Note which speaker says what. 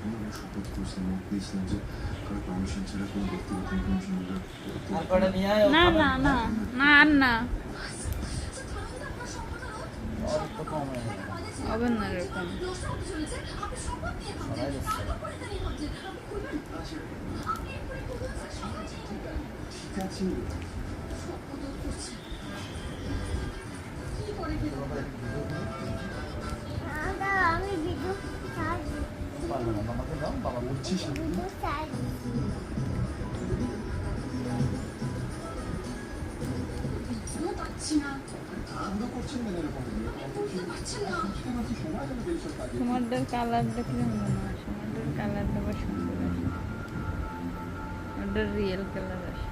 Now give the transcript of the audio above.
Speaker 1: আমি শপথ করছিলাম দিয়েছিলাম যে কারো পারমিশন ছাড়া কোনো ব্যক্তিগত ইনফরমেশন
Speaker 2: না না না না আর না হবে না এরকম
Speaker 1: ঠিক আছে
Speaker 3: আমি ভিডিও চাই
Speaker 4: পারবে না বাবাকে দাও বাবা
Speaker 1: বলছিস
Speaker 3: ভিডিও চাই
Speaker 1: আনন্দ করছেন না এরকম সময় লাগবে এইসব কাজে
Speaker 2: তোমাদের কালার দেখলে মনে হয় তোমাদের কালারটা বেশ সুন্দর আসে ওদের রিয়েল কালার আসে